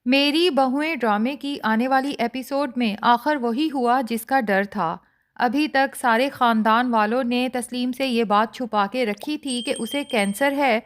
میری بہوئیں ڈرامے کی آنے والی ایپیسوڈ میں آخر وہی ہوا جس کا ڈر تھا۔ ابھی تک سارے خاندان والوں نے تسلیم سے یہ بات چھپا کے رکھی تھی کہ اسے کینسر ہے،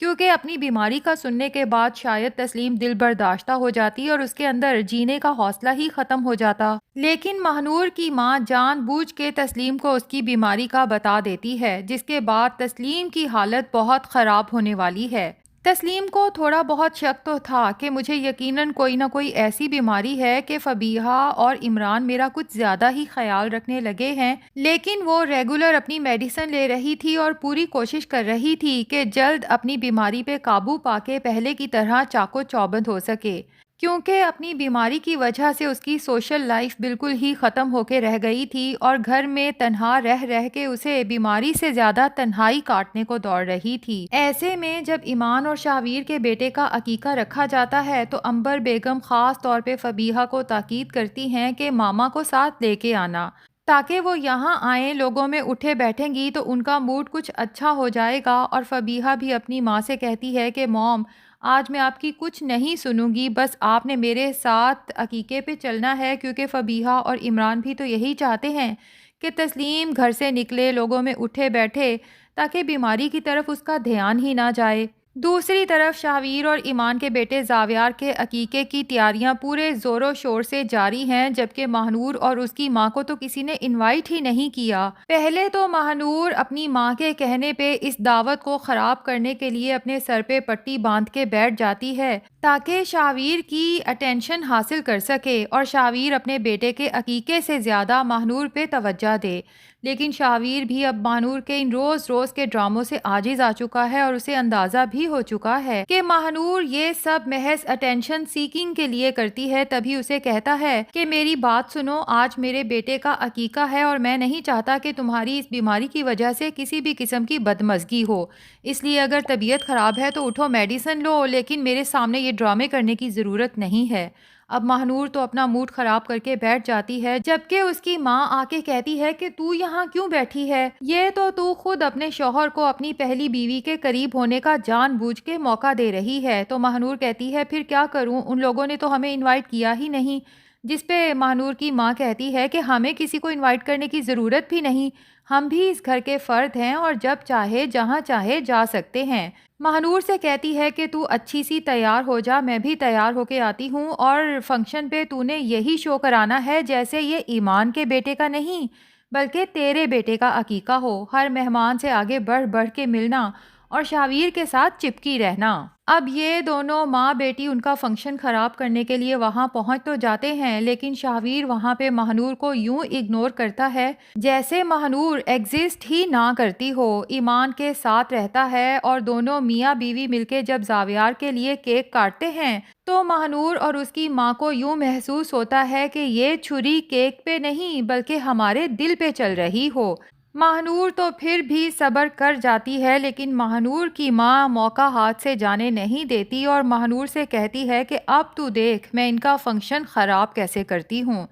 کیونکہ اپنی بیماری کا سننے کے بعد شاید تسلیم دل برداشتہ ہو جاتی اور اس کے اندر جینے کا حوصلہ ہی ختم ہو جاتا۔ لیکن مہنور کی ماں جان بوجھ کے تسلیم کو اس کی بیماری کا بتا دیتی ہے، جس کے بعد تسلیم کی حالت بہت خراب ہونے والی ہے۔ تسلیم کو تھوڑا بہت شک تو تھا کہ مجھے یقیناً کوئی نہ کوئی ایسی بیماری ہے کہ فبیہہ اور عمران میرا کچھ زیادہ ہی خیال رکھنے لگے ہیں، لیکن وہ ریگولر اپنی میڈیسن لے رہی تھی اور پوری کوشش کر رہی تھی کہ جلد اپنی بیماری پہ قابو پا کے پہلے کی طرح چاقو چوبند ہو سکے، کیونکہ اپنی بیماری کی وجہ سے اس کی سوشل لائف بالکل ہی ختم ہو کے رہ گئی تھی اور گھر میں تنہا رہ کے اسے بیماری سے زیادہ تنہائی کاٹنے کو دوڑ رہی تھی۔ ایسے میں جب ایمان اور شاویر کے بیٹے کا عقیقہ رکھا جاتا ہے تو عنبر بیگم خاص طور پہ فبیہہ کو تاکید کرتی ہیں کہ ماما کو ساتھ لے کے آنا، تاکہ وہ یہاں آئیں، لوگوں میں اٹھے بیٹھیں گی تو ان کا موڈ کچھ اچھا ہو جائے گا۔ اور فبیہہ بھی اپنی ماں سے کہتی ہے کہ موم، آج میں آپ کی کچھ نہیں سنوں گی، بس آپ نے میرے ساتھ عقیقے پہ چلنا ہے، کیونکہ فبیہہ اور عمران بھی تو یہی چاہتے ہیں کہ تسلیم گھر سے نکلے، لوگوں میں اٹھے بیٹھے، تاکہ بیماری کی طرف اس کا دھیان ہی نہ جائے۔ دوسری طرف شاویر اور ایمان کے بیٹے زاویار کے عقیقے کی تیاریاں پورے زور و شور سے جاری ہیں، جبکہ مہنور اور اس کی ماں کو تو کسی نے انوائٹ ہی نہیں کیا۔ پہلے تو مہنور اپنی ماں کے کہنے پہ اس دعوت کو خراب کرنے کے لیے اپنے سر پہ پٹی باندھ کے بیٹھ جاتی ہے تاکہ شاویر کی اٹینشن حاصل کر سکے اور شاویر اپنے بیٹے کے عقیقے سے زیادہ مہنور پہ توجہ دے۔ لیکن شاویر بھی اب مہنور کے ان روز روز کے ڈراموں سے عاجز آ چکا ہے اور اسے اندازہ بھی ہو چکا ہے کہ مہنور یہ سب محض اٹینشن سیکنگ کے لیے کرتی ہے، تبھی اسے کہتا ہے کہ میری بات سنو، آج میرے بیٹے کا عقیقہ ہے اور میں نہیں چاہتا کہ تمہاری اس بیماری کی وجہ سے کسی بھی قسم کی بدمزگی ہو، اس لیے اگر طبیعت خراب ہے تو اٹھو میڈیسن لو، لیکن میرے سامنے یہ ڈرامے کرنے کی ضرورت نہیں ہے۔ اب مہنور تو اپنا موڈ خراب کر کے بیٹھ جاتی ہے، جبکہ اس کی ماں آ کے کہتی ہے کہ تو یہاں کیوں بیٹھی ہے؟ یہ تو خود اپنے شوہر کو اپنی پہلی بیوی کے قریب ہونے کا جان بوجھ کے موقع دے رہی ہے۔ تو مہنور کہتی ہے پھر کیا کروں، ان لوگوں نے تو ہمیں انوائٹ کیا ہی نہیں، جس پہ مہنور کی ماں کہتی ہے کہ ہمیں کسی کو انوائٹ کرنے کی ضرورت بھی نہیں، ہم بھی اس گھر کے فرد ہیں اور جب چاہے جہاں چاہے جا سکتے ہیں۔ مہنور سے کہتی ہے کہ تو اچھی سی تیار ہو جا، میں بھی تیار ہو کے آتی ہوں، اور فنکشن پہ تو نے یہی شو کرانا ہے جیسے یہ ایمان کے بیٹے کا نہیں بلکہ تیرے بیٹے کا عقیقہ ہو، ہر مہمان سے آگے بڑھ بڑھ کے ملنا اور شاویر کے ساتھ چپکی رہنا۔ اب یہ دونوں ماں بیٹی ان کا فنکشن خراب کرنے کے لیے وہاں پہنچ تو جاتے ہیں، لیکن شاویر وہاں پہ مہنور کو یوں اگنور کرتا ہے جیسے مہنور ایگزسٹ ہی نہ کرتی ہو۔ ایمان کے ساتھ رہتا ہے اور دونوں میاں بیوی مل کے جب زاویار کے لیے کیک کاٹتے ہیں تو مہنور اور اس کی ماں کو یوں محسوس ہوتا ہے کہ یہ چھری کیک پہ نہیں بلکہ ہمارے دل پہ چل رہی ہو۔ مہنور تو پھر بھی صبر کر جاتی ہے، لیکن مہنور کی ماں موقع ہاتھ سے جانے نہیں دیتی اور مہنور سے کہتی ہے کہ اب تو دیکھ میں ان کا فنکشن خراب کیسے کرتی ہوں۔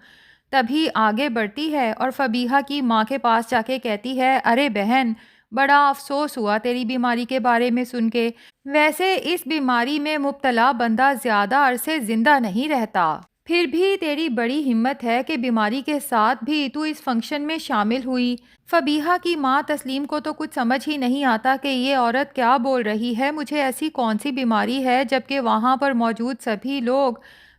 تبھی آگے بڑھتی ہے اور فبیہہ کی ماں کے پاس جا کے کہتی ہے ارے بہن، بڑا افسوس ہوا تیری بیماری کے بارے میں سن کے، ویسے اس بیماری میں مبتلا بندہ زیادہ عرصے زندہ نہیں رہتا، پھر بھی تیری بڑی ہمت ہے کہ بیماری کے ساتھ بھی تو اس فنکشن میں شامل ہوئی۔ فبیہہ کی ماں تسلیم کو تو کچھ سمجھ ہی نہیں آتا کہ یہ عورت کیا بول رہی ہے، مجھے ایسی کون سی بیماری ہے، جبکہ وہاں پر موجود سبھی لوگ،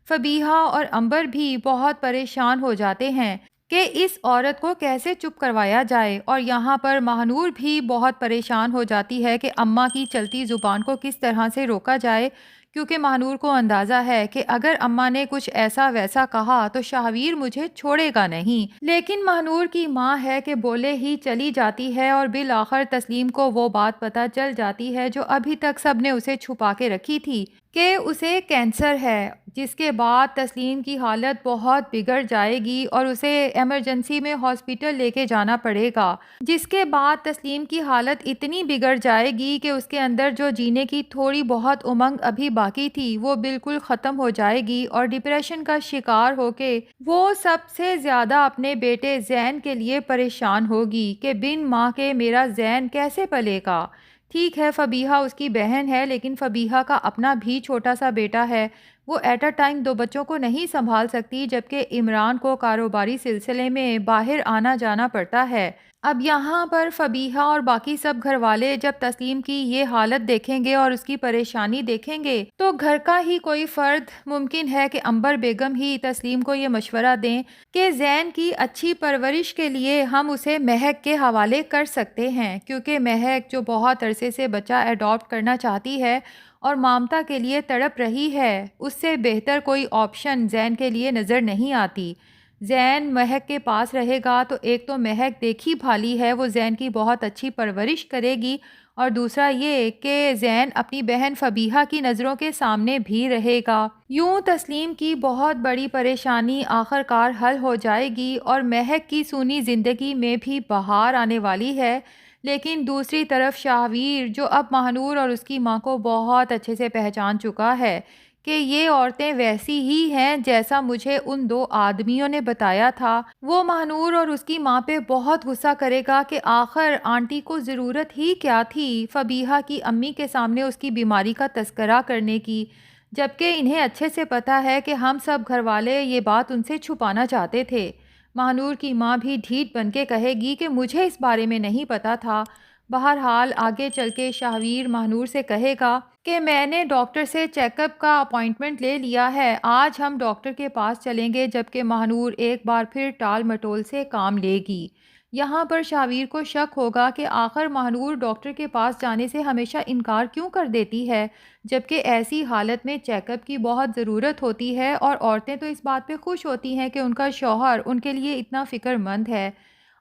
فبیہہ اور عنبر بھی بہت پریشان ہو جاتے ہیں کہ اس عورت کو کیسے چپ کروایا جائے، اور یہاں پر مہنور بھی بہت پریشان ہو جاتی ہے کہ اماں کی چلتی زبان کو کس طرح سے روکا جائے، کیونکہ مہنور کو اندازہ ہے کہ اگر اماں نے کچھ ایسا ویسا کہا تو شاویر مجھے چھوڑے گا نہیں، لیکن مہنور کی ماں ہے کہ بولے ہی چلی جاتی ہے اور بالآخر تسلیم کو وہ بات پتہ چل جاتی ہے جو ابھی تک سب نے اسے چھپا کے رکھی تھی کہ اسے کینسر ہے، جس کے بعد تسلیم کی حالت بہت بگڑ جائے گی اور اسے ایمرجنسی میں ہاسپٹل لے کے جانا پڑے گا، جس کے بعد تسلیم کی حالت اتنی بگڑ جائے گی کہ اس کے اندر جو جینے کی تھوڑی بہت امنگ ابھی باقی تھی وہ بالکل ختم ہو جائے گی اور ڈپریشن کا شکار ہو کے وہ سب سے زیادہ اپنے بیٹے زین کے لیے پریشان ہوگی کہ بن ماں کے میرا زین کیسے پلے گا۔ ٹھیک ہے فبیہہ اس کی بہن ہے، لیکن فبیہہ کا اپنا بھی چھوٹا سا بیٹا ہے، وہ ایٹ اے ٹائم 2 بچوں کو نہیں سنبھال سکتی، جبکہ عمران کو کاروباری سلسلے میں باہر آنا جانا پڑتا ہے۔ اب یہاں پر فبیہہ اور باقی سب گھر والے جب تسلیم کی یہ حالت دیکھیں گے اور اس کی پریشانی دیکھیں گے تو گھر کا ہی کوئی فرد ممکن ہے کہ عنبر بیگم ہی تسلیم کو یہ مشورہ دیں کہ زین کی اچھی پرورش کے لیے ہم اسے مہک کے حوالے کر سکتے ہیں، کیونکہ مہک جو بہت عرصے سے بچہ اڈاپٹ کرنا چاہتی ہے اور مامتا کے لیے تڑپ رہی ہے، اس سے بہتر کوئی آپشن زین کے لیے نظر نہیں آتی۔ زین مہک کے پاس رہے گا تو ایک تو مہک دیکھی بھالی ہے، وہ زین کی بہت اچھی پرورش کرے گی، اور دوسرا یہ کہ زین اپنی بہن فبیہہ کی نظروں کے سامنے بھی رہے گا۔ یوں تسلیم کی بہت بڑی پریشانی آخر کار حل ہو جائے گی اور مہک کی سونی زندگی میں بھی بہار آنے والی ہے۔ لیکن دوسری طرف شاہویر جو اب ماہنور اور اس کی ماں کو بہت اچھے سے پہچان چکا ہے کہ یہ عورتیں ویسی ہی ہیں جیسا مجھے ان 2 آدمیوں نے بتایا تھا، وہ ماہنور اور اس کی ماں پہ بہت غصہ کرے گا کہ آخر آنٹی کو ضرورت ہی کیا تھی فبیہہ کی امی کے سامنے اس کی بیماری کا تذکرہ کرنے کی، جبکہ انہیں اچھے سے پتہ ہے کہ ہم سب گھر والے یہ بات ان سے چھپانا چاہتے تھے۔ ماہنور کی ماں بھی ڈھیٹ بن کے کہے گی کہ مجھے اس بارے میں نہیں پتا تھا۔ بہرحال آگے چل کے شاہویر ماہنور سے کہے گا کہ میں نے ڈاکٹر سے چیک اپ کا اپائنٹمنٹ لے لیا ہے، آج ہم ڈاکٹر کے پاس چلیں گے، جبکہ ماہنور ایک بار پھر ٹال مٹول سے کام لے گی۔ یہاں پر شاہویر کو شک ہوگا کہ آخر ماہنور ڈاکٹر کے پاس جانے سے ہمیشہ انکار کیوں کر دیتی ہے، جبکہ ایسی حالت میں چیک اپ کی بہت ضرورت ہوتی ہے، اور عورتیں تو اس بات پہ خوش ہوتی ہیں کہ ان کا شوہر ان کے لیے اتنا فکر مند ہے۔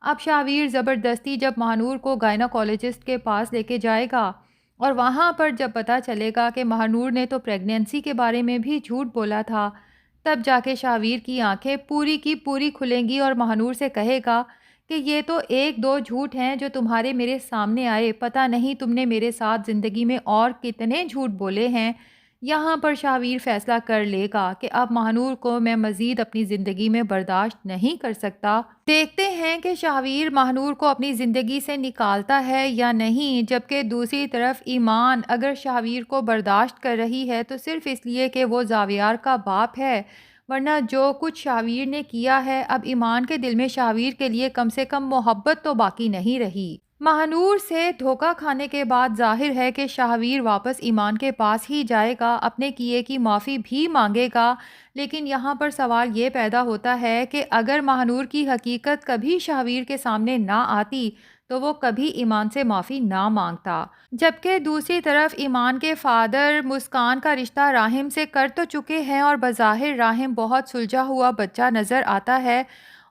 اب شاہویر زبردستی جب ماہنور کو گائناکالوجسٹ کے پاس لے کے جائے گا اور وہاں پر جب پتہ چلے گا کہ ماہنور نے تو پریگنینسی کے بارے میں بھی جھوٹ بولا تھا، تب جا کے شاہویر کی آنکھیں پوری کی پوری کھلیں گی اور ماہنور سے کہے گا کہ یہ تو 1-2 جھوٹ ہیں جو تمہارے میرے سامنے آئے، پتہ نہیں تم نے میرے ساتھ زندگی میں اور کتنے جھوٹ بولے ہیں۔ یہاں پر شاہویر فیصلہ کر لے گا کہ اب ماہنور کو میں مزید اپنی زندگی میں برداشت نہیں کر سکتا۔ دیکھتے ہیں کہ شاہویر ماہنور کو اپنی زندگی سے نکالتا ہے یا نہیں، جبکہ دوسری طرف ایمان اگر شاہویر کو برداشت کر رہی ہے تو صرف اس لیے کہ وہ زاویار کا باپ ہے، ورنہ جو کچھ شاہویر نے کیا ہے اب ایمان کے دل میں شاہویر کے لیے کم سے کم محبت تو باقی نہیں رہی۔ ماہنور سے دھوکہ کھانے کے بعد ظاہر ہے کہ شاہویر واپس ایمان کے پاس ہی جائے گا، اپنے کیے کی معافی بھی مانگے گا، لیکن یہاں پر سوال یہ پیدا ہوتا ہے کہ اگر ماہنور کی حقیقت کبھی شاہویر کے سامنے نہ آتی تو وہ کبھی ایمان سے معافی نہ مانگتا، جبکہ دوسری طرف ایمان کے فادر مسکان کا رشتہ راحم سے کر تو چکے ہیں اور بظاہر راحم بہت سلجھا ہوا بچہ نظر آتا ہے،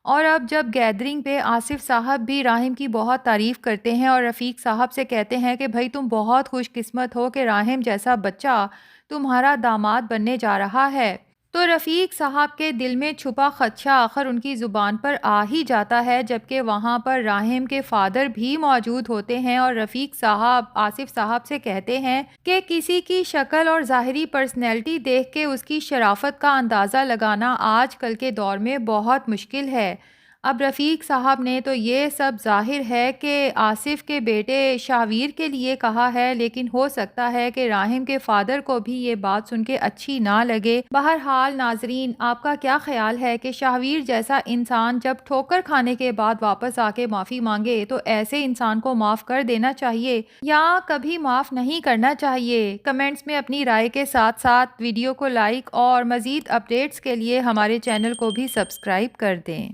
اور اب جب گیدرنگ پہ آصف صاحب بھی راحم کی بہت تعریف کرتے ہیں اور رفیق صاحب سے کہتے ہیں کہ بھائی تم بہت خوش قسمت ہو کہ راحم جیسا بچہ تمہارا داماد بننے جا رہا ہے، تو رفیق صاحب کے دل میں چھپا خدشہ آخر ان کی زبان پر آ ہی جاتا ہے، جبکہ وہاں پر راحم کے فادر بھی موجود ہوتے ہیں اور رفیق صاحب آصف صاحب سے کہتے ہیں کہ کسی کی شکل اور ظاہری پرسنالٹی دیکھ کے اس کی شرافت کا اندازہ لگانا آج کل کے دور میں بہت مشکل ہے۔ اب رفیق صاحب نے تو یہ سب ظاہر ہے کہ آصف کے بیٹے شاہویر کے لیے کہا ہے، لیکن ہو سکتا ہے کہ راحم کے فادر کو بھی یہ بات سن کے اچھی نہ لگے۔ بہرحال ناظرین، آپ کا کیا خیال ہے کہ شاہویر جیسا انسان جب ٹھوکر کھانے کے بعد واپس آ کے معافی مانگے تو ایسے انسان کو معاف کر دینا چاہیے یا کبھی معاف نہیں کرنا چاہیے؟ کمنٹس میں اپنی رائے کے ساتھ ساتھ ویڈیو کو لائک اور مزید اپڈیٹس کے لیے ہمارے چینل کو بھی سبسکرائب کر دیں۔